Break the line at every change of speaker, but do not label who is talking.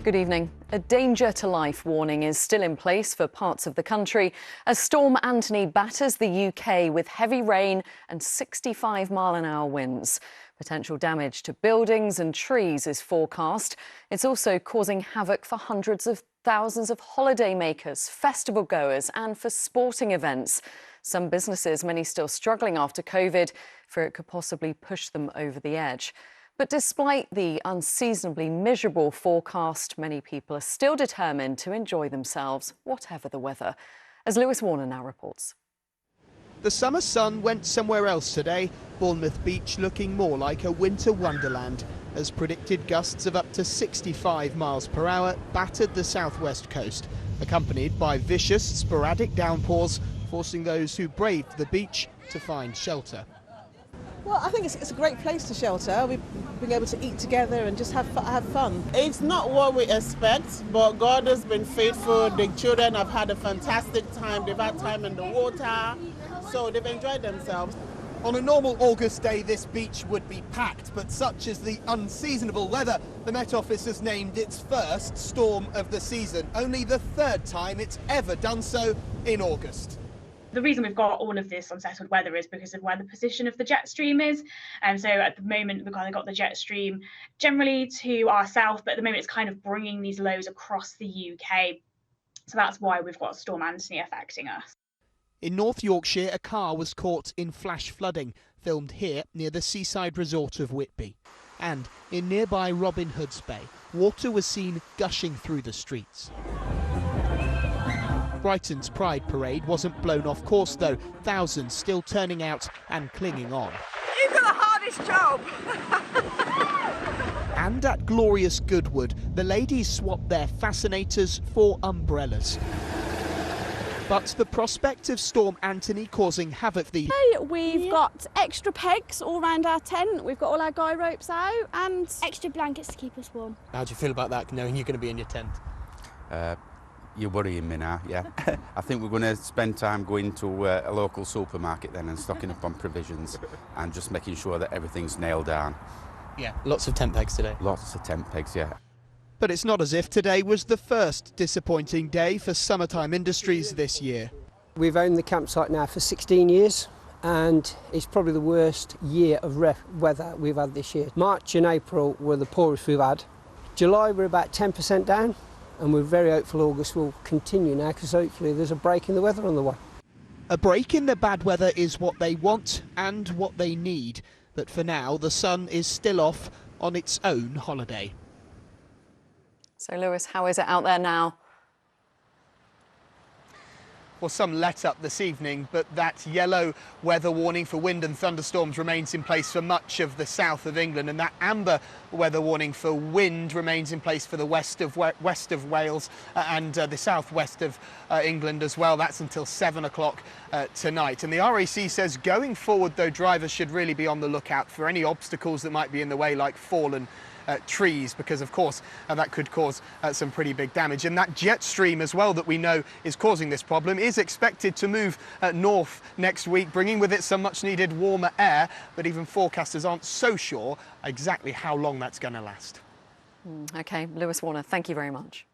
Good evening. A danger to life warning is still in place for parts of the country as Storm Antoni batters the UK with heavy rain and 65-mile-an-hour winds. Potential damage to buildings and trees is forecast. It's also causing havoc for hundreds of thousands of holidaymakers, festival goers and for sporting events. Some businesses, many still struggling after COVID, fear it could possibly push them over the edge. But despite the unseasonably miserable forecast, many people are still determined to enjoy themselves, whatever the weather. As Lewis Warner now reports.
The summer sun went somewhere else today, Bournemouth Beach looking more like a winter wonderland, as predicted gusts of up to 65 miles per hour battered the southwest coast, accompanied by vicious, sporadic downpours, forcing those who braved the beach to find shelter.
Well, I think it's a great place to shelter. We've been able to eat together and just have fun.
It's not what we expect, but God has been faithful. The children have had a fantastic time. They've had time in the water, so they've enjoyed themselves.
On a normal August day, this beach would be packed, but such is the unseasonable weather, the Met Office has named its first storm of the season, only the third time it's ever done so in August.
The reason we've got all of this unsettled weather is because of where the position of the jet stream is. And so at the moment, we've kind of got the jet stream generally to our south, but at the moment it's kind of bringing these lows across the UK. So that's why we've got Storm Antoni affecting us.
In North Yorkshire, a car was caught in flash flooding, filmed here near the seaside resort of Whitby. And in nearby Robin Hood's Bay, water was seen gushing through the streets. Brighton's Pride Parade wasn't blown off course though, thousands still turning out and clinging on.
You've got the hardest job!
And at glorious Goodwood, the ladies swapped their fascinators for umbrellas. But the prospect of Storm Antoni causing havoc
We've got extra pegs all around our tent, we've got all our guy ropes out and
extra blankets to keep us warm.
How do you feel about that, knowing you're going to be in your tent?
You're worrying me now, yeah. I think we're going to spend time going to a local supermarket then and stocking up on provisions and just making sure that everything's nailed down.
Yeah, lots of tent pegs today.
Lots of tent pegs, yeah.
But it's not as if today was the first disappointing day for summertime industries this year.
We've owned the campsite now for 16 years and it's probably the worst year of weather we've had this year. March and April were the poorest we've had. July we're about 10% down. And we're very hopeful August will continue now because hopefully there's a break in the weather on the way.
A break in the bad weather is what they want and what they need. But for now, the sun is still off on its own holiday.
So, Lewis, how is it out there now?
Well, some let up this evening, but that yellow weather warning for wind and thunderstorms remains in place for much of the south of England, and that amber weather warning for wind remains in place for the west of Wales and the southwest of England as well. That's until 7 o'clock tonight. And the RAC says going forward, though, drivers should really be on the lookout for any obstacles that might be in the way, like fallen trees, because of course that could cause some pretty big damage. And that jet stream as well that we know is causing this problem is expected to move north next week, bringing with it some much needed warmer air, but even forecasters aren't so sure exactly how long that's going to last.
OK, Lewis Warner, thank you very much.